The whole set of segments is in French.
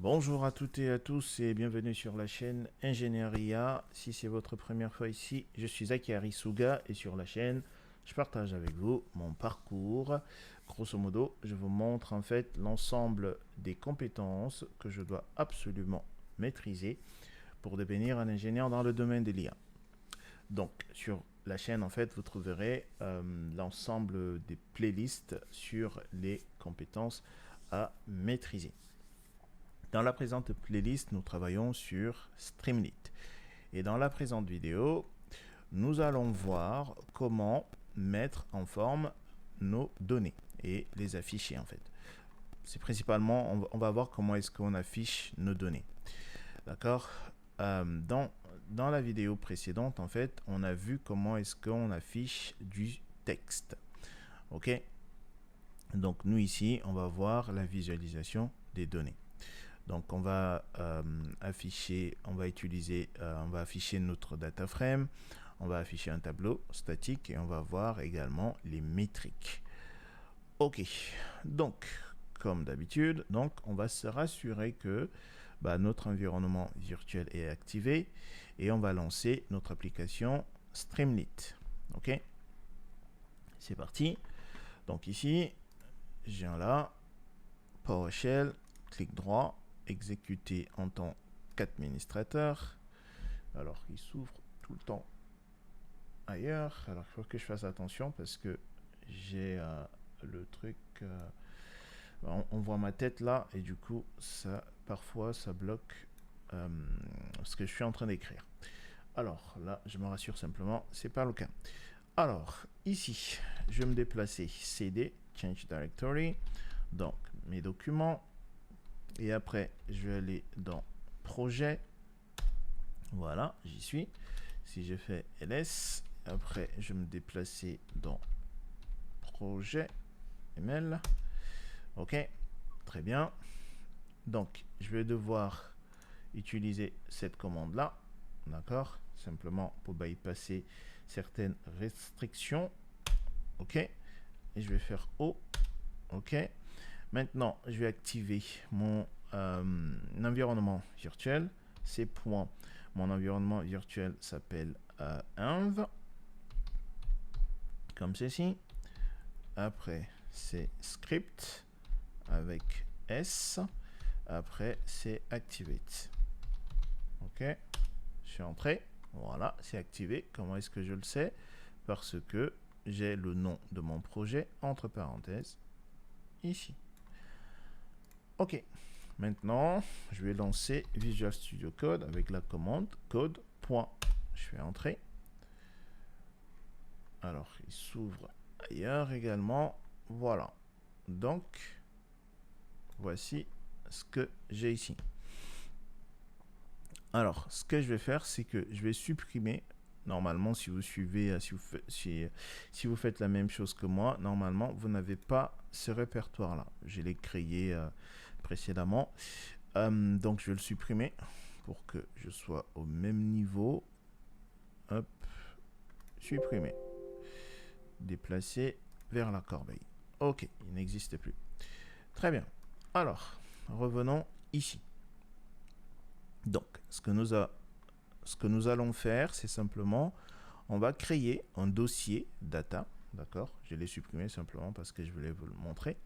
Bonjour à toutes et à tous et bienvenue sur la chaîne Ingénieria. Si c'est votre première fois ici, je suis Akihari Suga et sur la chaîne, je partage avec vous mon parcours. Grosso modo, je vous montre en fait l'ensemble des compétences que je dois absolument maîtriser pour devenir un ingénieur dans le domaine de l'IA. Donc, sur la chaîne, en fait, vous trouverez l'ensemble des playlists sur les compétences à maîtriser. Dans la présente playlist, nous travaillons sur Streamlit. Et dans la présente vidéo, nous allons voir comment mettre en forme nos données et les afficher en fait. C'est principalement, on va voir comment est-ce qu'on affiche nos données. D'accord. Dans la vidéo précédente, en fait, on a vu comment est-ce qu'on affiche du texte. Ok. Donc nous ici, on va voir la visualisation des données. Donc on va afficher notre data frame, on va afficher un tableau statique et on va voir également les métriques. Ok, donc comme d'habitude, on va se rassurer que notre environnement virtuel est activé et on va lancer notre application Streamlit. Ok, c'est parti. Donc ici, j'ai un là, PowerShell, clic droit, exécuter en tant qu'administrateur. Alors il s'ouvre tout le temps ailleurs. Alors il faut que je fasse attention parce que j'ai le truc, on voit ma tête là et du coup ça parfois ça bloque ce que je suis en train d'écrire. Alors là je me rassure simplement, c'est pas le cas. Alors ici je vais me déplacer CD Change Directory, donc mes documents. Et après, je vais aller dans projet. Voilà, j'y suis. Si je fais ls, après, je vais me déplacer dans projet ML. Ok, très bien. Donc, je vais devoir utiliser cette commande-là. D'accord, simplement pour bypasser certaines restrictions. Ok, et je vais faire O. Ok. Maintenant, je vais activer mon environnement virtuel. Ces points, mon environnement virtuel s'appelle env, comme ceci. Après, c'est script avec S. Après, c'est activate. Ok, je suis entré. Voilà, c'est activé. Comment est-ce que je le sais? Parce que j'ai le nom de mon projet entre parenthèses ici. Ok, maintenant je vais lancer Visual Studio Code avec la commande code. Je fais entrer. Alors il s'ouvre ailleurs également. Voilà, donc voici ce que j'ai ici. Alors ce que je vais faire, c'est que je vais supprimer. Normalement, si vous suivez, si vous faites la même chose que moi, normalement, vous n'avez pas ce répertoire-là. Je l'ai créé précédemment. Donc, je vais le supprimer pour que je sois au même niveau. Hop, supprimer. Déplacer vers la corbeille. Ok, il n'existe plus. Très bien. Alors, revenons ici. Donc, ce que nous allons faire, c'est simplement, on va créer un dossier data, d'accord? Je l'ai supprimé simplement parce que je voulais vous le montrer.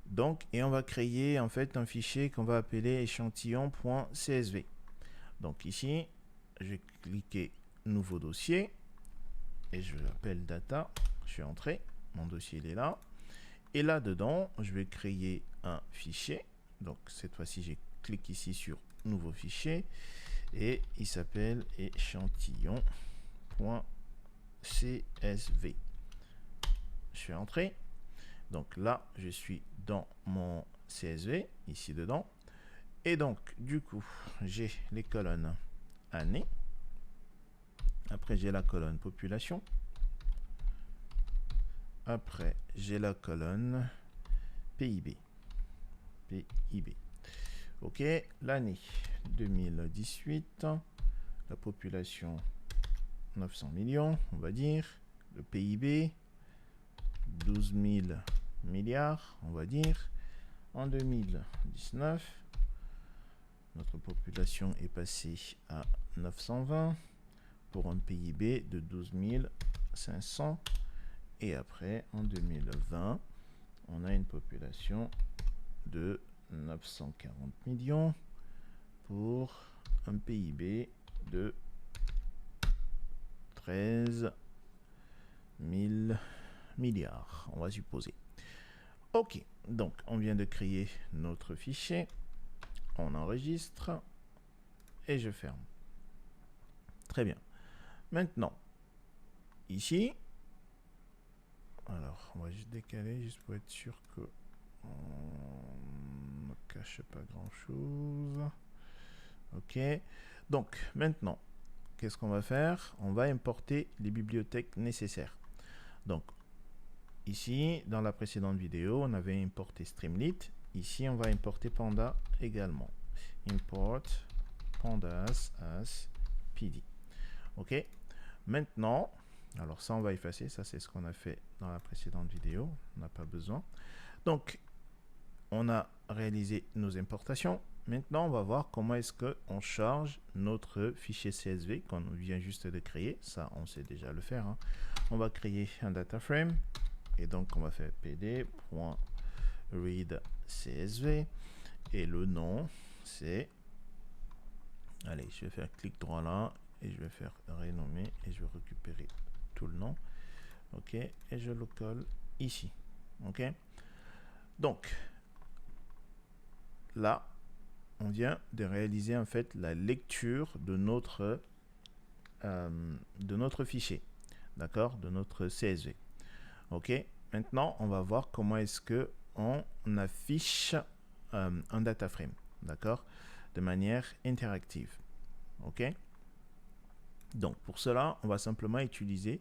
Donc, et on va créer en fait un fichier qu'on va appeler échantillon.csv. Donc ici, je vais cliquer nouveau dossier et je l'appelle data. Je suis entré, mon dossier il est là. Et là dedans, je vais créer un fichier. Donc cette fois-ci, je clique ici sur nouveau fichier et il s'appelle échantillon.csv. Je suis entré. Donc là, je suis dans mon CSV, ici dedans. Et donc, du coup, j'ai les colonnes année. Après, j'ai la colonne population. Après, j'ai la colonne PIB. PIB. Ok, l'année 2018. La population 900 millions, on va dire. Le PIB 12 000 milliards, on va dire. En 2019, notre population est passée à 920 pour un PIB de 12 500. Et après, en 2020, on a une population de 940 millions pour un PIB de 13 000 milliards, on va supposer. Ok, donc on vient de créer notre fichier, on enregistre et je ferme. Très bien. Maintenant, ici, alors on va juste décaler juste pour être sûr que on ne cache pas grand chose. Ok, donc maintenant, qu'est-ce qu'on va faire? On va importer les bibliothèques nécessaires. Donc, ici, dans la précédente vidéo, on avait importé Streamlit. Ici, on va importer Panda également. Import pandas as pd. Ok. Maintenant, alors ça, on va effacer. Ça, c'est ce qu'on a fait dans la précédente vidéo. On n'a pas besoin. Donc, on a réalisé nos importations. Maintenant, on va voir comment est-ce qu'on charge notre fichier CSV qu'on vient juste de créer. Ça, on sait déjà le faire. Hein. On va créer un data frame. Et donc, on va faire pd.read.csv. Et le nom, c'est... Allez, je vais faire clic droit là. Et je vais faire renommer. Et je vais récupérer tout le nom. OK. Et je le colle ici. OK. Donc, là, on vient de réaliser en fait la lecture de notre fichier. D'accord? De notre CSV. OK. Maintenant, on va voir comment est-ce que on affiche un data frame. D'accord? De manière interactive. OK? Donc, pour cela, on va simplement utiliser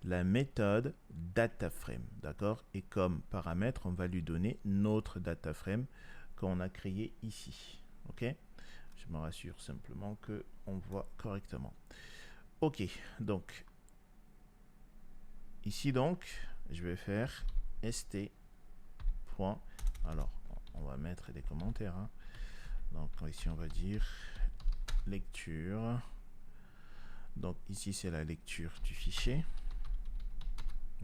la méthode DataFrame. D'accord? Et comme paramètre, on va lui donner notre DataFrame qu'on a créé ici. OK? Je me rassure simplement qu'on voit correctement. OK. Donc, ici, donc, je vais faire st. Alors, on va mettre des commentaires. Hein. Donc, ici, on va dire lecture. Donc, ici, c'est la lecture du fichier.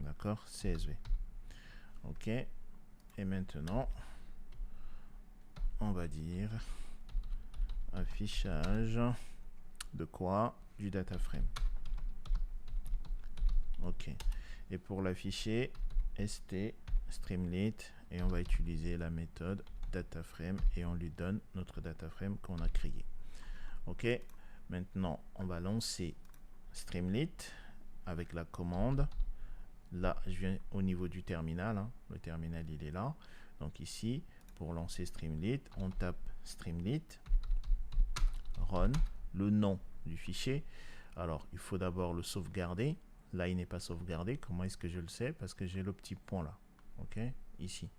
D'accord, CSV. OK. Et maintenant, on va dire affichage de quoi? Du data frame. OK. Et pour l'afficher, st streamlit et on va utiliser la méthode dataframe et on lui donne notre dataframe qu'on a créé. OK. Maintenant, on va lancer streamlit avec la commande. Là, je viens au niveau du terminal. Hein. Le terminal, il est là. Donc ici, pour lancer Streamlit, on tape Streamlit, run, le nom du fichier. Alors, il faut d'abord le sauvegarder. Là, il n'est pas sauvegardé. Comment est-ce que je le sais? Parce que j'ai le petit point là. OK? Ici.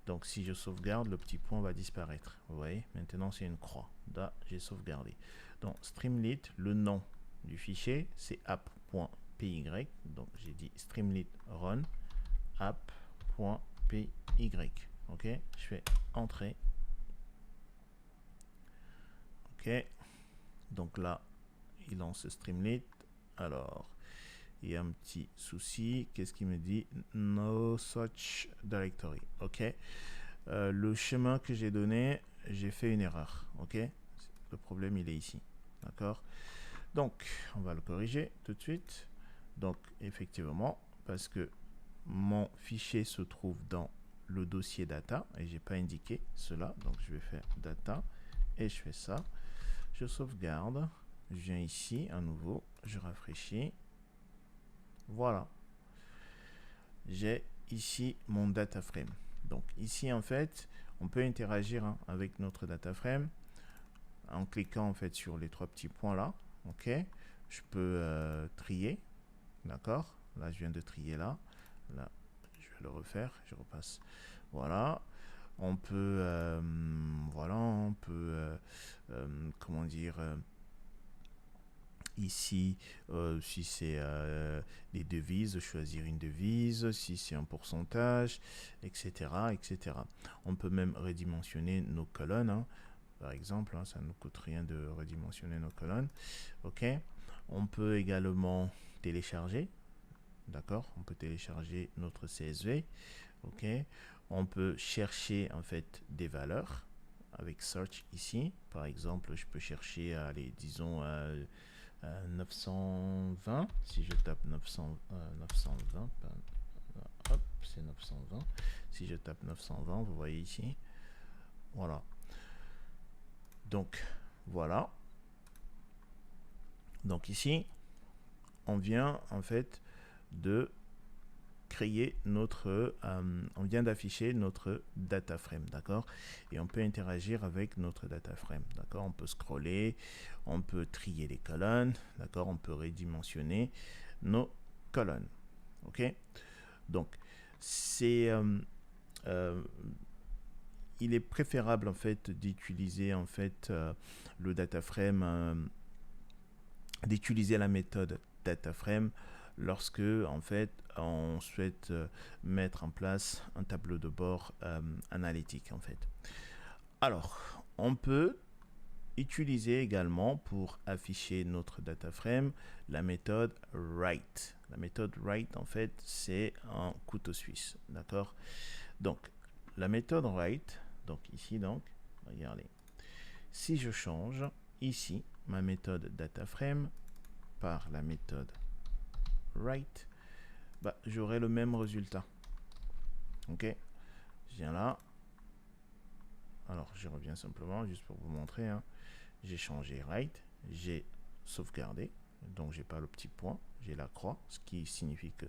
Donc, si je sauvegarde, le petit point va disparaître. Vous voyez? Maintenant, c'est une croix. Là, j'ai sauvegardé. Donc, Streamlit, le nom du fichier, c'est app.py. Donc, j'ai dit Streamlit run app.py. OK? Je fais entrer. OK? Donc là, il lance Streamlit. Alors, il y a un petit souci. Qu'est-ce qu'il me dit? No such directory. OK? Le chemin que j'ai donné, j'ai fait une erreur. OK? Le problème, il est ici. D'accord? Donc, on va le corriger tout de suite. Donc, effectivement, parce que mon fichier se trouve dans le dossier data et j'ai pas indiqué cela. Donc, je vais faire data et je fais ça. Je sauvegarde. Je viens ici à nouveau. Je rafraîchis. Voilà. J'ai ici mon data frame. Donc, ici, en fait, on peut interagir avec notre data frame en cliquant en fait sur les trois petits points là. OK? Je peux trier. D'accord? Là, je viens de trier là. Là, je vais le refaire. Je repasse. Voilà. On peut, voilà, on peut, comment dire, ici, si c'est des devises, choisir une devise, si c'est un pourcentage, etc., etc. On peut même redimensionner nos colonnes. Hein. par exemple, hein, ça ne nous coûte rien de redimensionner nos colonnes. OK. On peut également télécharger. D'accord, on peut télécharger notre CSV. OK. On peut chercher en fait des valeurs avec search ici. Par exemple, je peux chercher, allez, disons 920. Si je tape 920, hop, c'est 920. Si je tape 920, vous voyez ici. Voilà. Donc, voilà. Donc ici, on vient en fait de créer notre, on vient d'afficher notre data frame, d'accord? Et on peut interagir avec notre data frame, d'accord? On peut scroller, on peut trier les colonnes, d'accord? On peut redimensionner nos colonnes, ok? Donc, c'est, il est préférable en fait d'utiliser en fait le data frame, d'utiliser la méthode data frame lorsque en fait on souhaite mettre en place un tableau de bord analytique en fait. Alors, on peut utiliser également pour afficher notre data frame la méthode write. La méthode write en fait c'est un couteau suisse, d'accord? Donc la méthode write, donc ici donc, regardez, si je change ici ma méthode data frame par la méthode write, bah, j'aurai le même résultat. Ok, je viens là. Alors, je reviens simplement juste pour vous montrer. Hein. J'ai changé write, j'ai sauvegardé, donc j'ai pas le petit point, j'ai la croix, ce qui signifie que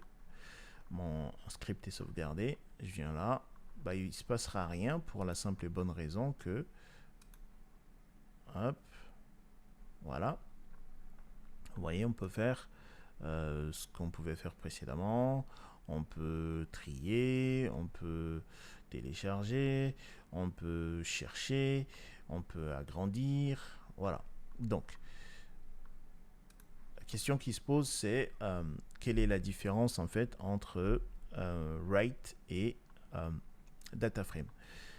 mon script est sauvegardé. Je viens là, bah, il se passera rien pour la simple et bonne raison que, hop, voilà. Vous voyez, on peut faire ce qu'on pouvait faire précédemment. On peut trier, on peut télécharger, on peut chercher, on peut agrandir. Voilà. Donc, la question qui se pose, c'est quelle est la différence en fait entre write et data frame.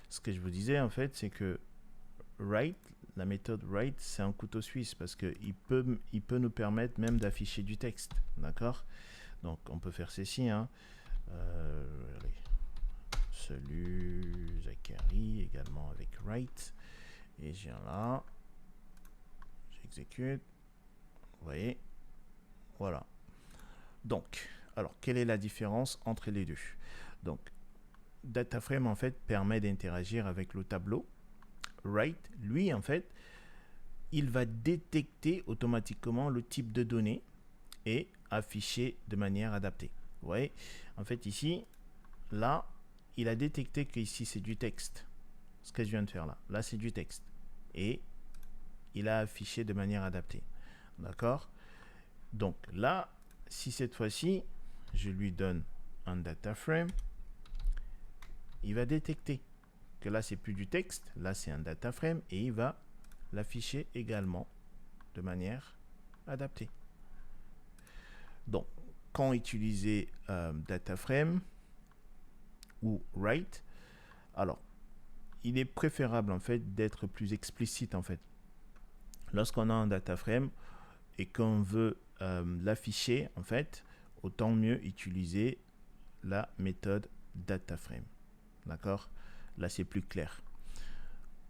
Ce que je vous disais en fait, c'est que write, la méthode write, c'est un couteau suisse parce qu'il peut nous permettre même d'afficher du texte. D'accord? Donc, on peut faire ceci. Hein. Allez. Salut Zachary, également avec write. Et je viens là. J'exécute. Vous voyez? Voilà. Donc, alors, quelle est la différence entre les deux? Donc, DataFrame, en fait, permet d'interagir avec le tableau. Write, lui, en fait, il va détecter automatiquement le type de données et afficher de manière adaptée. Vous voyez, en fait, ici, là, il a détecté que ici, c'est du texte. Ce que je viens de faire là. Là, c'est du texte. Et il a affiché de manière adaptée. D'accord? Donc là, si cette fois-ci, je lui donne un data frame, il va détecter que là, c'est plus du texte. Là, c'est un data frame et il va l'afficher également de manière adaptée. Donc, quand utiliser data frame ou write, alors, il est préférable en fait d'être plus explicite en fait. Lorsqu'on a un data frame et qu'on veut l'afficher en fait, autant mieux utiliser la méthode data frame. D'accord? Là, c'est plus clair.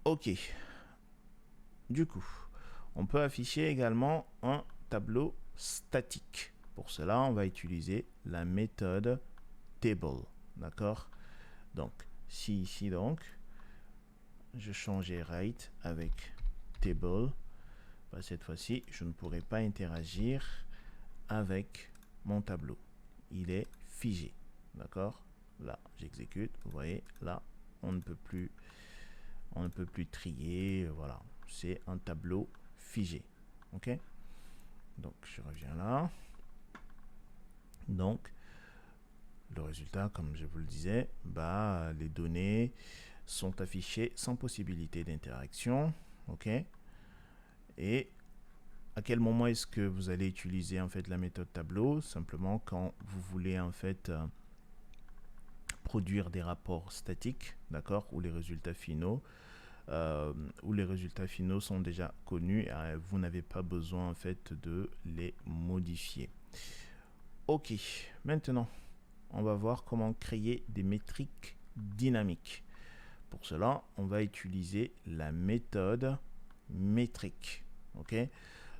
Ok. Du coup, on peut afficher également un tableau statique. Pour cela, on va utiliser la méthode table. D'accord? Donc, si ici, donc, je changeais write avec table, bah, cette fois-ci, je ne pourrai pas interagir avec mon tableau. Il est figé. D'accord? Là, j'exécute. Vous voyez, là, on ne peut plus trier. Voilà, c'est un tableau figé. Ok? Donc, je reviens là. Donc, le résultat, comme je vous le disais, bah, les données sont affichées sans possibilité d'interaction. Ok? Et à quel moment est-ce que vous allez utiliser en fait la méthode tableau? Simplement quand vous voulez en fait produire des rapports statiques, d'accord, où les résultats finaux où les résultats finaux sont déjà connus et vous n'avez pas besoin en fait de les modifier. Ok, maintenant on va voir comment créer des métriques dynamiques. Pour cela, on va utiliser la méthode métrique. Ok,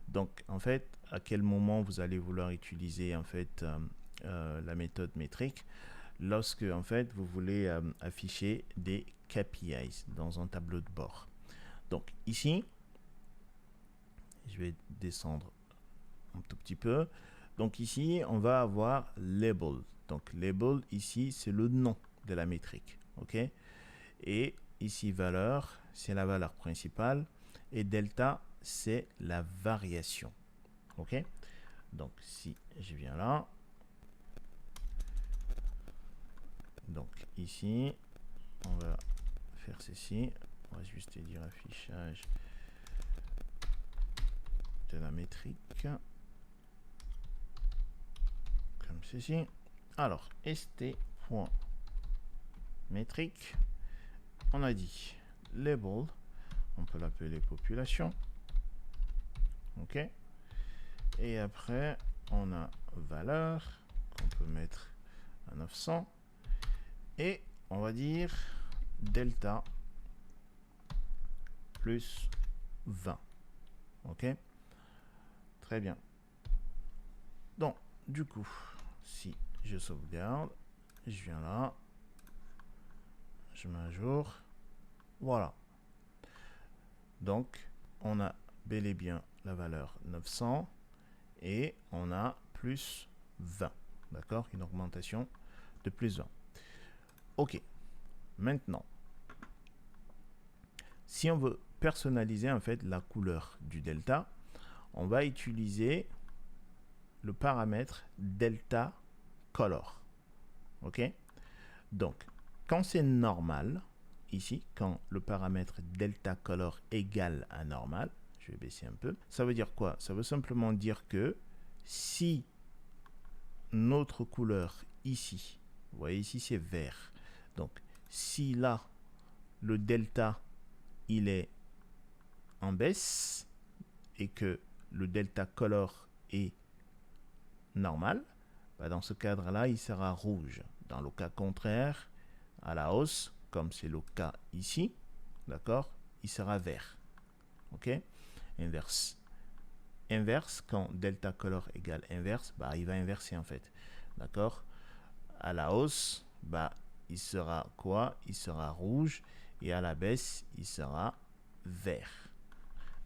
donc en fait, à quel moment vous allez vouloir utiliser en fait la méthode métrique? Lorsque en fait vous voulez afficher des KPIs dans un tableau de bord. Donc ici, je vais descendre un tout petit peu. Donc ici, on va avoir label. Donc label ici, c'est le nom de la métrique. Ok. Et ici valeur, c'est la valeur principale. Et delta, c'est la variation. Ok. Donc si je viens là, donc ici, on va faire ceci. On va juste dire affichage de la métrique. Comme ceci. Alors, st.métrique. On a dit label. On peut l'appeler population. Ok. Et après, on a valeur qu'on peut mettre à 900. Et on va dire delta plus 20. Ok. Très bien. Donc, du coup, si je sauvegarde, je viens là, je mets à jour. Voilà. Donc, on a bel et bien la valeur 900 et on a plus 20. D'accord? Une augmentation de plus 20. Ok. Maintenant, si on veut personnaliser en fait la couleur du delta, on va utiliser le paramètre delta color. Ok? Donc, quand c'est normal, ici, quand le paramètre delta color égale à normal, je vais baisser un peu, ça veut dire quoi? Ça veut simplement dire que si notre couleur ici, vous voyez ici c'est vert, donc si là le delta il est en baisse et que le delta color est normal, bah dans ce cadre là il sera rouge. Dans le cas contraire, à la hausse, comme c'est le cas ici, d'accord, il sera vert. Ok. Inverse. Inverse, quand delta color égale inverse, bah il va inverser en fait. D'accord. À la hausse, bah il sera quoi? Il sera rouge. Et à la baisse, il sera vert.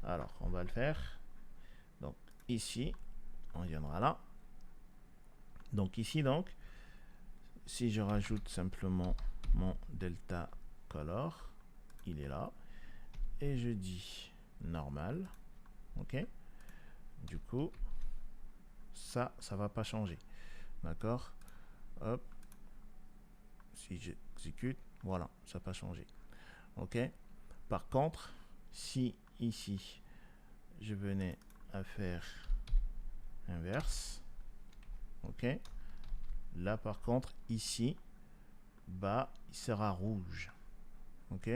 Alors, on va le faire. Donc, ici, on viendra là. Donc, ici, donc, si je rajoute simplement mon delta color, il est là. Et je dis normal. Ok. Du coup, ça va pas changer. D'accord. Hop. Si j'exécute, voilà, ça n'a pas changé. Ok. Par contre, si ici, je venais à faire inverse, ok. Là, par contre, ici, bah, il sera rouge. Ok.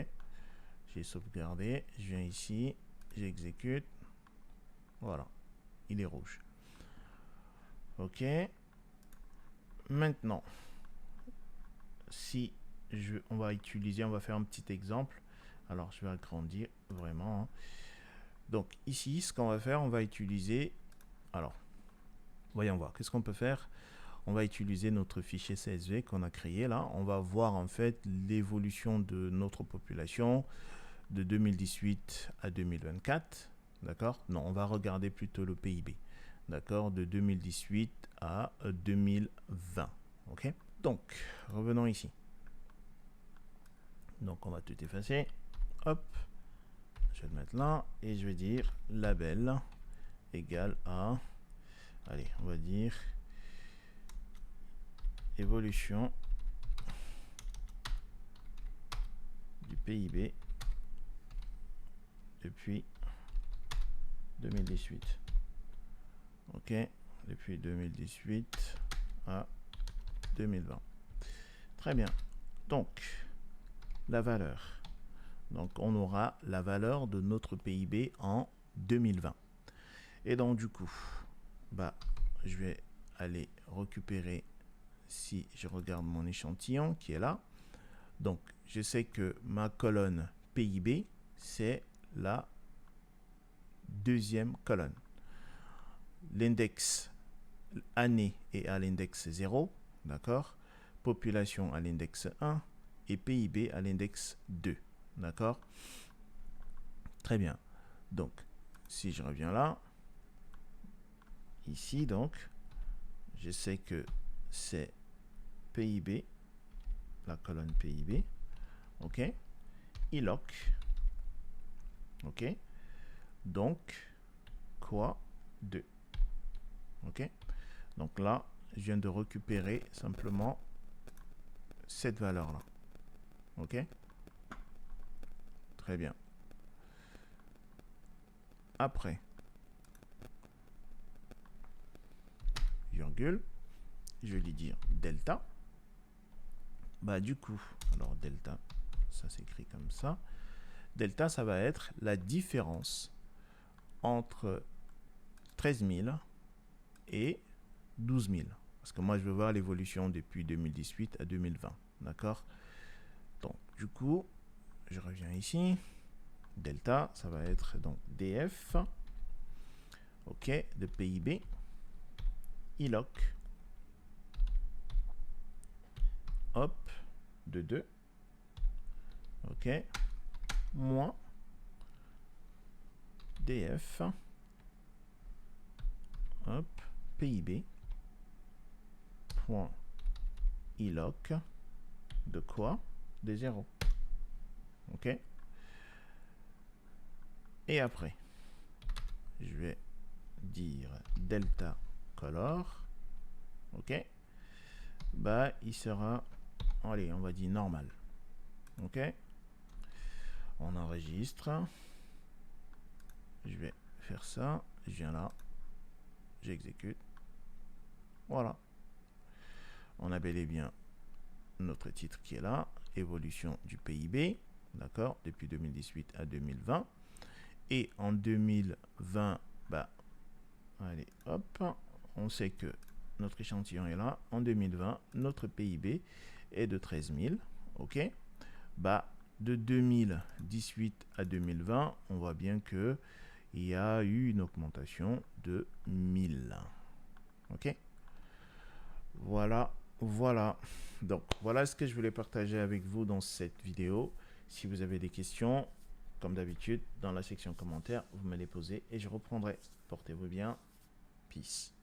J'ai sauvegardé, je viens ici, j'exécute. Voilà, il est rouge. Ok. Maintenant, si on va faire un petit exemple. Alors, je vais agrandir vraiment. Hein. Donc, ici, ce qu'on va faire, on va utiliser... Alors, voyons voir. Qu'est-ce qu'on peut faire? On va utiliser notre fichier CSV qu'on a créé là. On va voir en fait l'évolution de notre population de 2018 à 2024. D'accord? Non, on va regarder plutôt le PIB. D'accord? De 2018 à 2020. Ok? Donc, revenons ici. Donc, on va tout effacer. Hop. Je vais le mettre là. Et je vais dire label égale à... Allez, on va dire... évolution du PIB depuis 2018. Ok, depuis 2018 à 2020. Très bien. Donc, la valeur. Donc, on aura la valeur de notre PIB en 2020. Et donc, du coup, bah, je vais aller récupérer, si je regarde mon échantillon qui est là. Donc, je sais que ma colonne PIB, c'est la deuxième colonne. L'index année est à l'index 0, d'accord? Population à l'index 1 et PIB à l'index 2, d'accord? Très bien. Donc, si je reviens là, ici, donc, je sais que c'est PIB, la colonne PIB, ok? ILOC, ok? Donc, quoi 2, ok? Donc là, je viens de récupérer simplement cette valeur-là, ok? Très bien. Après, virgule, je vais lui dire delta. Bah du coup, alors delta, ça s'écrit comme ça. Delta, ça va être la différence entre 13 000 et 12 000. Parce que moi, je veux voir l'évolution depuis 2018 à 2020. D'accord? Donc, du coup, je reviens ici. Delta, ça va être donc DF. OK, de PIB. ILOC. Hop, de 2. OK. Moins DF. Hop, PIB. Point ILOC. De quoi? De 0. OK. Et après, je vais dire delta color. OK. Bah, il sera, allez, on va dire normal. OK. On enregistre. Je vais faire ça. Je viens là. J'exécute. Voilà. On a bel et bien notre titre qui est là. Évolution du PIB. D'accord. Depuis 2018 à 2020. Et en 2020, bah, allez, hop. On sait que notre échantillon est là. En 2020, notre PIB est de 13 000. OK. Bah, de 2018 à 2020, on voit bien que il y a eu une augmentation de 1000. OK. Voilà. Donc, voilà ce que je voulais partager avec vous dans cette vidéo. Si vous avez des questions, comme d'habitude, dans la section commentaires, vous me les posez et je reprendrai. Portez-vous bien. Peace.